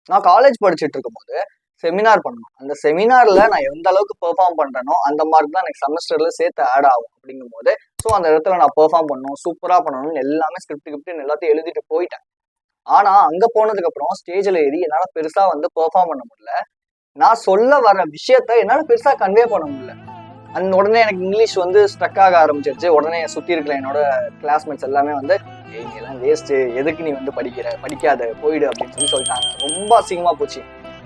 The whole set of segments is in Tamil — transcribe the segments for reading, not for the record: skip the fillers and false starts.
நான் காலேஜ் படிச்சுட்டு இருக்கும்போது செமினார் பண்ணணும். அந்த செமினார்ல நான் எந்த அளவுக்கு பெர்ஃபார்ம் பண்றேனோ அந்த மார்க் தான் எனக்கு செமஸ்டர்ல சேர்த்து ஆட் ஆகும். அப்படிங்கும் போது ஸோ அந்த இடத்துல நான் பெர்ஃபார்ம் பண்ணணும், சூப்பரா பண்ணணும்னு எல்லாமே ஸ்கிரிப்ட் எல்லாத்தையும் எழுதிட்டு போயிட்டேன். ஆனா அங்க போனதுக்கு அப்புறம் ஸ்டேஜ்ல ஏறி என்னால பெருசா வந்து பெர்ஃபார்ம் பண்ண முடியல. நான் சொல்ல வர விஷயத்த என்னால பெருசா கன்வே பண்ண முடியல. அந்த உடனே எனக்கு இங்கிலீஷ் வந்து ஸ்ட்ரக் ஆக ஆரம்பிச்சிருச்சு. உடனே சுத்தி இருக்கிற என்னோட கிளாஸ்மேட்ஸ் எல்லாமே வந்து நீ எல்லாம் வேஸ்ட், எதுக்கு நீ வந்து படிக்காத போயிடு அப்படின்னு சொல்லிட்டாங்க. ரொம்ப அசிங்கமா போச்சு,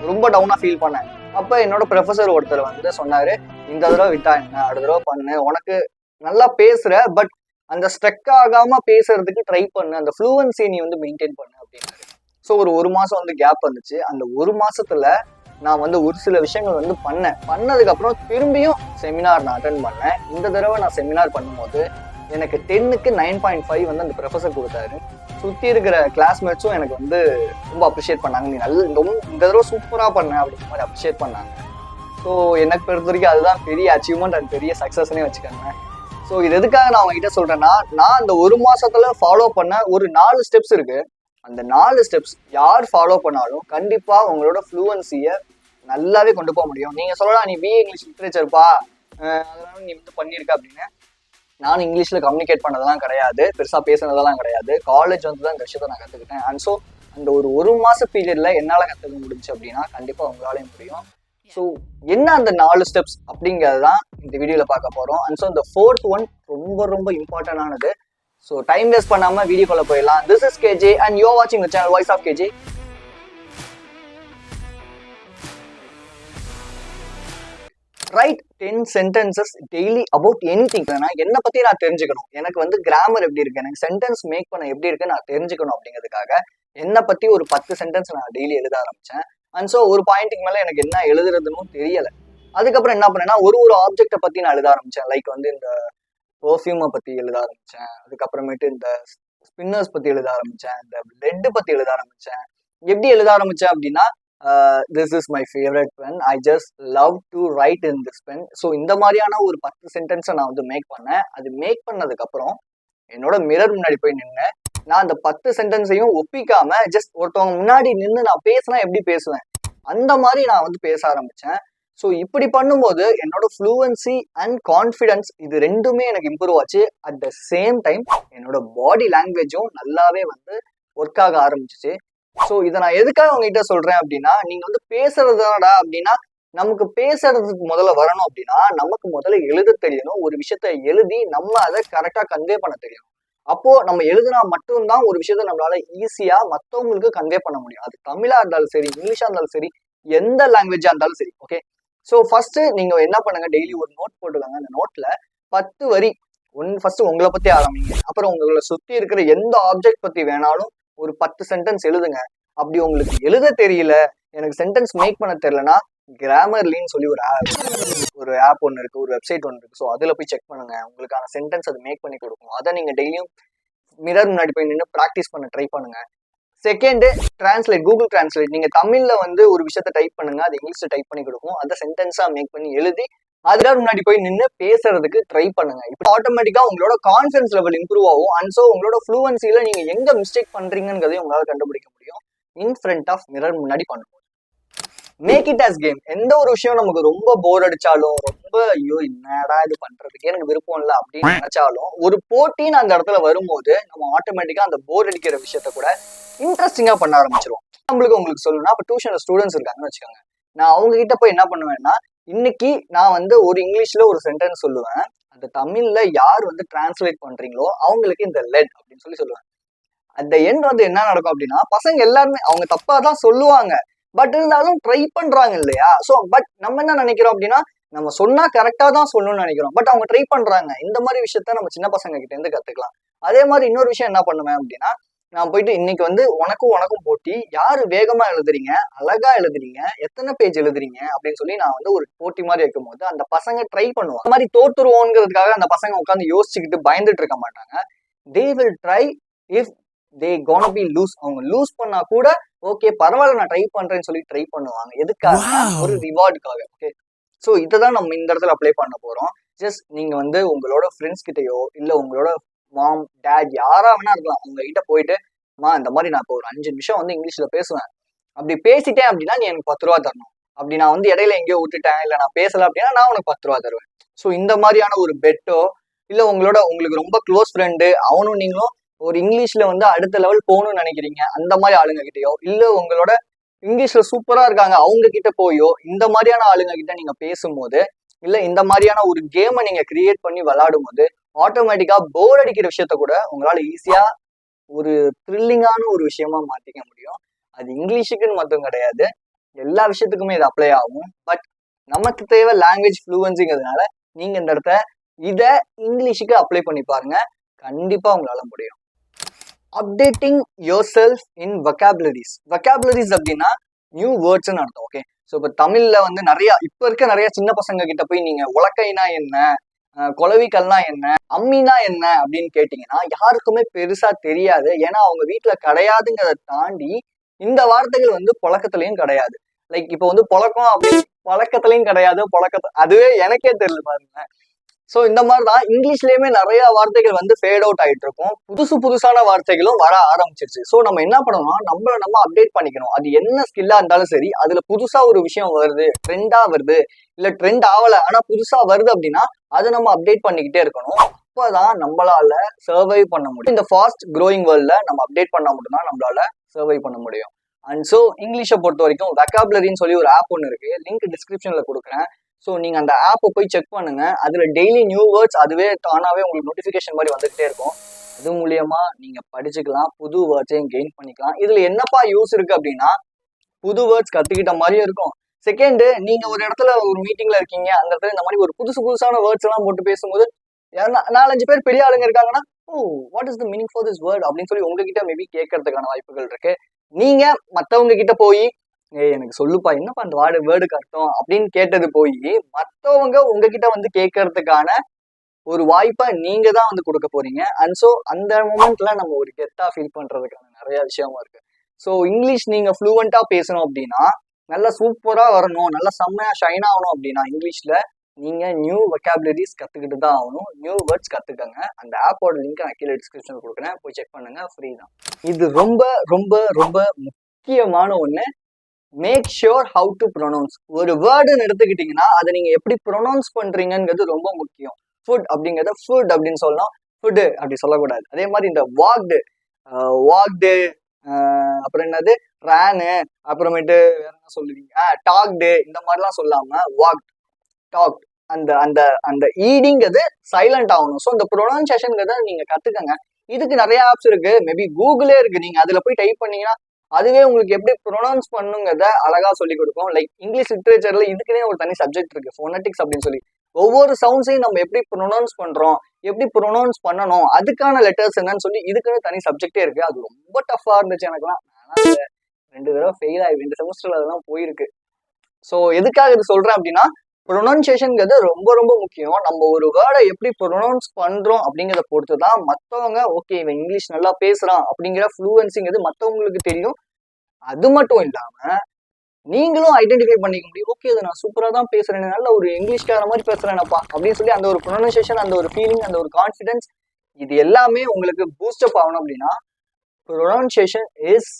ரொம்ப டவுனா ஃபீல் பண்ணேன். அப்ப என்னோட ப்ரொஃபசர் ஒருத்தர் வந்து சொன்னாரு, இந்த தடவை விட்டா என்ன, அடுத்த தடவை பண்ணு, உனக்கு நல்லா பேசுற, பட் அந்த ஸ்ட்ரக் ஆகாம பேசுறதுக்கு ட்ரை பண்ணு, அந்த ஃப்ளூவன்சி நீ வந்து மெயின்டைன் பண்ணு அப்படின்னாரு. ஸோ ஒரு மாசம் வந்து கேப் வந்துச்சு. அந்த ஒரு மாசத்துல நான் வந்து ஒரு சில விஷயங்கள் வந்து பண்ணதுக்கு அப்புறம் திரும்பியும் செமினார் நான் அட்டன் பண்ணேன். இந்த தடவை நான் செமினார் பண்ணும்போது எனக்கு 10க்கு 9.5 வந்து அந்த ப்ரொஃபசர் கொடுத்தாரு. சுத்தி இருக்கிற கிளாஸ்மேட்ஸும் எனக்கு வந்து ரொம்ப அப்ரிஷியேட் பண்ணாங்க. நீ இந்த தடவை சூப்பரா பண்ண அப்படிங்கிற மாதிரி அப்ரிஷியேட் பண்ணாங்க. ஸோ எனக்கு பொறுத்த வரைக்கும் அதுதான் பெரிய அச்சீவ்மெண்ட் அண்ட் பெரிய சக்சஸ்னே வச்சுக்கோங்க. ஸோ இது எதுக்காக நான் அவங்ககிட்ட சொல்றேன்னா, நான் அந்த ஒரு மாசத்துல ஃபாலோ பண்ண ஒரு 4 ஸ்டெப்ஸ் இருக்கு. அந்த 4 ஸ்டெப்ஸ் யார் ஃபாலோ பண்ணாலும் கண்டிப்பா உங்களோட ஃப்ளூவன்சியை நல்லாவே கொண்டு போக முடியும். நீங்க சொல்லலாம் நீ பிஏ இங்கிலீஷ் லிட்ரேச்சர்ப்பா, அதனால நீ வந்து பண்ணியிருக்க அப்படின்னு. நான் இங்கிலீஷ்ல கம்யூனிகேட் பண்ணதெல்லாம் கிடையாது, பெருசா பேசுனதெல்லாம் கிடையாது. காலேஜ் வந்து தான் இந்த விஷயத்த நான் கத்துக்கிட்டேன். அண்ட் ஸோ அந்த ஒரு மாச பீரியட்ல என்னால கத்துக்க முடிஞ்சு அப்படின்னா கண்டிப்பா உங்களாலையும் முடியும். ஸோ என்ன அந்த 4 ஸ்டெப்ஸ் அப்படிங்கிறது தான் இந்த வீடியோல பார்க்க போறோம். அண்ட் ஸோ இந்த 4th ஒன் ரொம்ப ரொம்ப இம்பார்ட்டன்டானது. ஸோ டைம் வேஸ்ட் பண்ணாம வீடியோக்குள்ள போயிடலாம். This is KJ and you are வாட்சிங் the channel voice of KJ. Right 10 sentences daily about anything. என்னை பத்தி நான் தெரிஞ்சுக்கணும், எனக்கு வந்து கிராமர் எப்படி இருக்கு, எனக்கு சென்டென்ஸ் மேக் பண்ண எப்படி இருக்கு நான் தெரிஞ்சுக்கணும் அப்படிங்கிறதுக்காக என்னை பத்தி ஒரு 10 சென்டென்ஸ் நான் டெய்லி எழுத ஆரம்பிச்சேன். அண்ட் ஸோ ஒரு பாயிண்ட்டுக்கு மேல எனக்கு என்ன எழுதுறதுன்னு தெரியல. அதுக்கப்புறம் என்ன பண்ணேன்னா ஒரு ஆப்ஜெக்டை பத்தி நான் எழுத ஆரம்பிச்சேன். லைக் வந்து இந்த பெர்ஃப்யூமை பத்தி எழுத ஆரம்பிச்சேன். அதுக்கப்புறமேட்டு இந்த ஸ்பின்னர்ஸ் பத்தி எழுத ஆரம்பிச்சேன், இந்த பிளட் பத்தி எழுத ஆரம்பிச்சேன். எப்படி எழுத ஆரம்பிச்சேன் அப்படின்னா, this is my favourite pen, I just love to write in this pen. So இந்த மாதிரியான ஒரு 10 சென்டென்ஸை நான் வந்து மேக் பண்ணேன். அது மேக் பண்ணதுக்கு அப்புறம் என்னோட மிரர் முன்னாடி போய் நின்று நான் அந்த 10 சென்டென்ஸையும் ஒப்பிக்காம ஜஸ்ட் ஒருத்தவங்க முன்னாடி நின்று நான் பேசினா எப்படி பேசுவேன் அந்த மாதிரி நான் வந்து பேச ஆரம்பிச்சேன். ஸோ இப்படி பண்ணும்போது என்னோட ஃப்ளூவன்சி அண்ட் கான்ஃபிடன்ஸ் இது ரெண்டுமே எனக்கு இம்ப்ரூவ் ஆச்சு. அட் த சேம் டைம் என்னோட பாடி லாங்குவேஜும் நல்லாவே வந்து ஒர்க் ஆக ஆரம்பிச்சிச்சு. ஸோ இதை நான் எதுக்காக உங்ககிட்ட சொல்றேன் அப்படின்னா, நீங்க வந்து பேசுறதாடா அப்படின்னா நமக்கு பேசுறதுக்கு முதல்ல வரணும் அப்படின்னா நமக்கு முதல்ல எழுத தெரியணும். ஒரு விஷயத்த எழுதி நம்ம அதை கரெக்டா கன்வே பண்ண தெரியணும். அப்போ நம்ம எழுதுனா மட்டும்தான் ஒரு விஷயத்த நம்மளால ஈஸியா மற்றவங்களுக்கு கன்வே பண்ண முடியும். அது தமிழா இருந்தாலும் சரி, இங்கிலீஷா இருந்தாலும் சரி, எந்த லாங்குவேஜா இருந்தாலும் சரி. ஓகே, ஸோ ஃபர்ஸ்ட் நீங்க என்ன பண்ணுங்க, டெய்லி ஒரு நோட் போட்டுக்கோங்க. அந்த நோட்ல 10 வரி ஃபர்ஸ்ட் உங்களை பத்தி ஆரம்பிங்க. அப்புறம் உங்களை சுத்தி இருக்கிற எந்த ஆப்ஜெக்ட் பத்தி வேணாலும் ஒரு 10 சென்டென்ஸ் எழுதுங்க. அப்படி உங்களுக்கு எழுத தெரியல, எனக்கு சென்டென்ஸ் மேக் பண்ண தெரியலனா கிராமர்லின்னு சொல்லி ஒரு ஆப் ஒன்று இருக்கு, ஒரு வெப்சைட் ஒன்று இருக்கு. ஸோ அதில் போய் செக் பண்ணுங்க, உங்களுக்கான சென்டென்ஸ் அது மேக் பண்ணி கொடுக்கும். அதை நீங்க டெய்லியும் மிரர் முன்னாடி போய் நின்று ப்ராக்டிஸ் பண்ண ட்ரை பண்ணுங்க. Second, translate, Google translate. நீங்க தமிழ்ல வந்து ஒரு விஷயத்த டைப் பண்ணுங்க, அது இங்கிலீஷ்ல டைப் பண்ணி கொடுக்கும். அதை சென்டென்ஸா மேக் பண்ணி எழுதி அதுல முன்னாடி போய் நின்று பேசுறதுக்கு ட்ரை பண்ணுங்க. இப்போ ஆட்டோமேட்டிக்கா உங்களோட கான்ஃபிடன்ஸ் லெவல் இம்ப்ரூவ் ஆகும். அண்ட் ஸோ உங்களோட ஃப்ளூவன்சில நீங்க எங்க மிஸ்டேக் பண்றீங்கன்றதையும் உங்களால கண்டுபிடிக்க முடியும் இன் ஃப்ரண்ட் ஆஃப் மிரர் முன்னாடி பண்ணும்போது. Make it as game. எந்த ஒரு விஷயம் நமக்கு ரொம்ப போர் அடிச்சாலும், ரொம்ப ஐயோ என்னடா இது பண்றதுக்கே எனக்கு விருப்பம் இல்லை அப்படின்னு நினைச்சாலும், ஒரு போட்டின்னு அந்த இடத்துல வரும்போது நம்ம ஆட்டோமேட்டிக்கா அந்த போர் அடிக்கிற விஷயத்த கூட இன்ட்ரெஸ்டிங்கா பண்ண ஆரம்பிச்சிருவோம். உங்களுக்கு சொல்லணும்னா, இப்போ டியூஷன்ல ஸ்டூடெண்ட்ஸ் இருக்காங்கன்னு வச்சுக்கோங்க. நான் அவங்க கிட்ட போய் என்ன பண்ணுவேன்னா, இன்னைக்கு நான் வந்து ஒரு இங்கிலீஷ்ல ஒரு சென்டென்ஸ் சொல்லுவேன், அந்த தமிழ்ல யார் வந்து டிரான்ஸ்லேட் பண்றீங்களோ அவங்களுக்கு இந்த லெட் அப்படின்னு சொல்லுவேன். அட் த எண்ட் வந்து என்ன நடக்கும் அப்படின்னா, பசங்க எல்லாருமே அவங்க தப்பா தான் சொல்லுவாங்க, பட் இருந்தாலும் ட்ரை பண்றாங்க இல்லையா. ஸோ பட் நம்ம என்ன நினைக்கிறோம் அப்படின்னா, நம்ம சொன்னா கரெக்டா தான் சொல்லணும்னு நினைக்கிறோம், பட் அவங்க ட்ரை பண்றாங்க. இந்த மாதிரி விஷயத்த நம்ம சின்ன பசங்க கிட்ட இருந்து கத்துக்கலாம். அதே மாதிரி இன்னொரு விஷயம் என்ன பண்ணுவேன் அப்படின்னா, நான் போயிட்டு இன்னைக்கு வந்து உனக்கும் போட்டி, யாரு வேகமா எழுதுறீங்க, அழகா எழுதுறீங்க, எத்தனை பேஜ் எழுதுறீங்க அப்படின்னு சொல்லி நான் வந்து ஒரு போட்டி மாதிரி வைக்கும் போது அந்த பசங்க ட்ரை பண்ணுவாங்க. அந்த மாதிரி தோத்துருவோங்கிறதுக்காக அந்த பசங்க உட்காந்து யோசிச்சுக்கிட்டு பயந்துட்டு இருக்க மாட்டாங்க. They will try. If they gonna be lose, அவங்க லூஸ் பண்ணா கூட ஓகே பரவாயில்ல நான் ட்ரை பண்றேன்னு சொல்லி ட்ரை பண்ணுவாங்க. எதுக்காக? ஒரு ரிவார்டுக்காக. ஓகே, ஸோ இதைதான் நம்ம இந்த இடத்துல அப்ளை பண்ண போறோம். ஜஸ்ட் நீங்க வந்து உங்களோட ஃப்ரெண்ட்ஸ் கிட்டயோ இல்ல உங்களோட மாம் டேட் யாரா வேணா இருக்கலாம், அவங்க கிட்ட போயிட்டு இந்த மாதிரி நான் இப்போ ஒரு 5 நிமிஷம் வந்து இங்கிலீஷ்ல பேசுவேன், அப்படி பேசிட்டேன் அப்படின்னா நீ எனக்கு 10 ரூபா தரணும். அப்படி நான் வந்து இடையில எங்கேயோ விட்டுட்டேன், இல்லை நான் பேசல அப்படின்னா நான் உனக்கு 10 ரூபா தருவேன். ஸோ இந்த மாதிரியான ஒரு பெட்டோ, இல்லை உங்களுக்கு ரொம்ப க்ளோஸ் ஃப்ரெண்டு, அவனும் நீங்களும் ஒரு இங்கிலீஷ்ல வந்து அடுத்த லெவல் போகணும்னு நினைக்கிறீங்க, அந்த மாதிரி ஆளுங்க கிட்டயோ, இல்லை உங்களோட இங்கிலீஷ்ல சூப்பரா இருக்காங்க அவங்க கிட்ட போயோ, இந்த மாதிரியான ஆளுங்க கிட்ட நீங்க பேசும்போது, இல்லை இந்த மாதிரியான ஒரு கேமை நீங்க கிரியேட் பண்ணி விளையாடும் போது ஆட்டோமேட்டிக்கா போர் அடிக்கிற விஷயத்த கூட உங்களால ஈஸியா ஒரு த்ரில்லிங்கான ஒரு விஷயமா மாத்திக்க முடியும். அது இங்கிலீஷுக்குன்னு மட்டும் கிடையாது, எல்லா விஷயத்துக்குமே இது அப்ளை ஆகும். பட் நமக்கு தேவை லாங்குவேஜ் ஃப்ளூவன்சிங்கிறதுனால நீங்க இந்த இடத்த இதை இங்கிலீஷுக்கு அப்ளை பண்ணி பாருங்க, கண்டிப்பா உங்களால முடியும். Updating your self in vocabularies. Vocabularies அப்படின்னா நியூ வேர்ட்ஸ்ன்னு அர்த்தம். ஓகே, ஸோ இப்போ தமிழ்ல வந்து இப்போ இருக்க நிறைய சின்ன பசங்க கிட்ட போய் நீங்க உலக்கைனா என்ன, குளவிக்கல்னா என்ன, அம்மினா என்ன அப்படின்னு கேட்டீங்கன்னா யாருக்குமே பெருசா தெரியாது. ஏன்னா அவங்க வீட்டுல கிடையாதுங்கிறத தாண்டி இந்த வார்த்தைகள் வந்து புழக்கத்துலயும் கிடையாது. லைக் இப்போ வந்து புழக்கம் அப்படி பழக்கத்துலயும் கிடையாது, அதுவே எனக்கே தெரியல பாருங்க. ஸோ இந்த மாதிரிதான் இங்கிலீஷ்லயுமே நிறைய வார்த்தைகள் வந்து ஃபேட் அவுட் ஆயிட்டு இருக்கும், புதுசான வார்த்தைகளும் வர ஆரம்பிச்சிருச்சு. ஸோ நம்ம என்ன பண்ணணும்னா நம்ம அப்டேட் பண்ணிக்கணும். அது என்ன ஸ்கில்லா இருந்தாலும் சரி, அதுல புதுசா ஒரு விஷயம் வருது, ட்ரெண்டா வருது, இல்ல ட்ரெண்ட் ஆகல ஆனா புதுசா வருது அப்படின்னா அதை நம்ம அப்டேட் பண்ணிக்கிட்டே இருக்கணும். அப்பதான் நம்மளால சர்வை பண்ண முடியும். இந்த ஃபாஸ்ட் க்ரோயிங் வேர்ல்ட்ல நம்ம அப்டேட் பண்ணா மட்டும்தான் நம்மளால சர்வை பண்ண முடியும். அண்ட் ஸோ இங்கிலீஷை பொறுத்த வரைக்கும் வெக்காபுலரின்னு சொல்லி ஒரு ஆப் ஒன்று இருக்கு, லிங்க் டிஸ்கிரிப்ஷன்ல கொடுக்குறேன். ஸோ நீங்க அந்த ஆப்பை போய் செக் பண்ணுங்க. அதுல டெய்லி நியூ வேர்ட்ஸ் அதுவே தானாவே உங்களுக்கு நோட்டிஃபிகேஷன் மாதிரி வந்துகிட்டே இருக்கும். அது மூலியமா நீங்க படிச்சுக்கலாம், புது வேர்ட்ஸையும் கெயின் பண்ணிக்கலாம். இதுல என்னப்பா யூஸ் இருக்கு அப்படின்னா, புது வேர்ட்ஸ் கத்துக்கிட்ட மாதிரியும் இருக்கும். செகண்ட், நீங்க ஒரு இடத்துல ஒரு மீட்டிங்ல இருக்கீங்க, அந்த இடத்துல இந்த மாதிரி ஒரு புதுசான வேர்ட்ஸ் எல்லாம் போட்டு பேசும்போது 4-5 பேர் பெரிய ஆளுங்க இருக்காங்கன்னா, oh what is the meaning for this word அப்படின்னு சொல்லி உங்ககிட்ட மேபி கேட்கறதுக்கான வாய்ப்புகள் இருக்கு. நீங்க மத்தவங்க கிட்ட போய் எனக்கு சொல்லுப்பா என்னப்பா அந்த வேர்டுக்கு அர்த்தம் அப்படின்னு கேட்டது போய் மத்தவங்க உங்ககிட்ட வந்து கேட்கறதுக்கான ஒரு வாய்ப்பை நீங்க தான் வந்து கொடுக்க போறீங்க. அண்ட் ஸோ அந்த மூமெண்ட்ல நம்ம ஒரு கெத்தா ஃபீல் பண்றதுக்கான நிறைய விஷயமும் இருக்கு. ஸோ இங்கிலீஷ் நீங்க ஃப்ளூவெண்டா பேசணும் அப்படின்னா, நல்லா சூப்பரா வரணும், நல்லா செம்மையா ஷைன் ஆகணும் அப்படின்னா இங்கிலீஷ்ல நீங்க நியூ வொக்காபுலரிஸ் கத்துக்கிட்டு தான் ஆகணும். நியூ வேர்ட்ஸ் கத்துக்கங்க. அந்த ஆப்போட லிங்க் நான் கீழே டிஸ்கிரிப்ஷன்ல கொடுக்குறேன், போய் செக் பண்ணுங்க, ஃப்ரீ தான். இது ரொம்ப ரொம்ப ரொம்ப முக்கியமான ஒண்ணு. Make sure how to pronounce. ஒரு வேர்டுன்னு எடுத்துக்கிட்டீங்கன்னா அதை நீங்க எப்படி ப்ரொனவுன்ஸ் பண்றீங்கிறது ரொம்ப முக்கியம். ஃபுட் அப்படிங்கிறத ஃபுட் அப்படின்னு சொல்லணும், ஃபுட்டு அப்படி சொல்லக்கூடாது. அதே மாதிரி இந்த வாக்டு அப்புறம் என்னது ரேனு, அப்புறமேட்டு வேற என்ன சொல்லுவீங்க, டாக்டு, இந்த மாதிரிலாம் சொல்லாம வாக், டாக், அந்த அந்த அந்த ஈடிங்கிறது சைலண்ட் ஆகணும். ஸோ இந்த ப்ரொனவுன்சியேஷன்ங்கிறத நீங்க கத்துக்கங்க. இதுக்கு நிறைய ஆப்ஸ் இருக்கு, மேபி கூகுளே இருக்கு. நீங்க அதுல போய் டைப் பண்ணீங்கன்னா அதுவே உங்களுக்கு எப்படி ப்ரொனவுன்ஸ் பண்ணுங்கிறத அழகா சொல்லி கொடுக்கும். லைக் இங்கிலீஷ் லிட்ரேச்சர்ல இதுக்குன்னே ஒரு தனி சப்ஜெக்ட் இருக்கு, ஃபோனட்டிக்ஸ் அப்படின்னு சொல்லி. ஒவ்வொரு சவுண்ட்ஸையும் நம்ம எப்படி ப்ரொனவுன்ஸ் பண்றோம், எப்படி ப்ரொனவுன்ஸ் பண்ணணும், அதுக்கான லெட்டர்ஸ் என்னன்னு சொல்லி இதுக்குன்னு தனி சப்ஜெக்டே இருக்கு. அது ரொம்ப டஃபா இருந்துச்சு எனக்குலாம். 2 தடவை ஃபெயில் ஆகி 2 செமஸ்டர்ல அதெல்லாம் போயிருக்கு. ஸோ எதுக்காக இது சொல்றேன் அப்படின்னா, ப்ரொனவுன்சியேஷன்ங்கிறது ரொம்ப ரொம்ப முக்கியம். நம்ம ஒரு வேர்டை எப்படி ப்ரொனவுன்ஸ் பண்றோம் அப்படிங்கிறத பொறுத்து தான் மற்றவங்க ஓகே இவன் இங்கிலீஷ் நல்லா பேசுறான் அப்படிங்கிற ஃப்ளூவன்சிங்கிறது மற்றவங்களுக்கு தெரியும். அது மட்டும் இல்லாம நீங்களும் ஐடென்டிஃபை பண்ணிக்க முடியும். ஓகே இதை நான் சூப்பரா தான் பேசுறேன், நல்ல ஒரு இங்கிலீஷ்கார மாதிரி பேசுறேனப்பா அப்படின்னு சொல்லி அந்த ஒரு ப்ரொனவுன்சியேஷன், அந்த ஒரு ஃபீலிங், அந்த ஒரு கான்ஃபிடன்ஸ், இது எல்லாமே உங்களுக்கு பூஸ்டப் ஆகணும் அப்படின்னா pronunciation is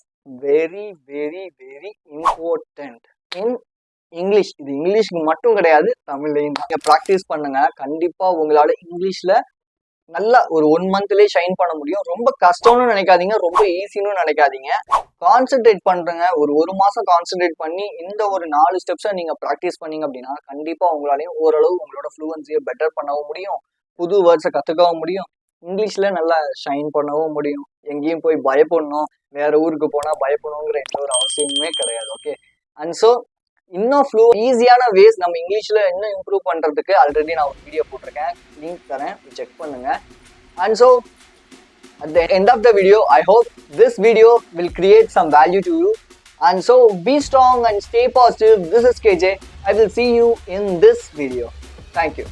very very very important in English. இது இங்கிலீஷ்க்கு மட்டும் கிடையாது, தமிழ்லையும் நீங்க ப்ராக்டிஸ் பண்ணுங்க. கண்டிப்பா உங்களால இங்கிலீஷ்ல நல்லா ஒரு 1 மந்த்லயே ஷைன் பண்ண முடியும். ரொம்ப கஷ்டம்னு நினைக்காதீங்க, ரொம்ப ஈஸின்னு நினைக்காதீங்க. கான்சென்ட்ரேட் பண்றேங்க. ஒரு மாசம் கான்சென்ட்ரேட் பண்ணி இந்த ஒரு 4 ஸ்டெப்ஸை நீங்க ப்ராக்டிஸ் பண்ணீங்க அப்படின்னா கண்டிப்பா உங்களாலையும் ஓரளவு உங்களோட ஃப்ளூவன்சியை பெட்டர் பண்ணவும் முடியும், புது வேர்ட்ஸை கத்துக்கவும் முடியும், இங்கிலீஷ்ல நல்லா ஷைன் பண்ணவும் முடியும். எங்கேயும் போய் பயப்படணும், வேற ஊருக்கு போனா பயப்படணுங்கிற எந்த ஒரு அவசியமுமே கிடையாது. ஓகே, அண்ட் ஸோ இன்னும் ஈஸியான வேஸ் நம்ம இங்கிலீஷ்ல இன்னும் இம்ப்ரூவ் பண்றதுக்கு ஆல்ரெடி நான் ஒரு வீடியோ போட்டிருக்கேன், லிங்க் தரேன், செக் பண்ணுங்க. And so at the end of the video, I hope this video will create some value to you. And so be strong and stay positive. This is KJ. I will see you in this video. Thank you.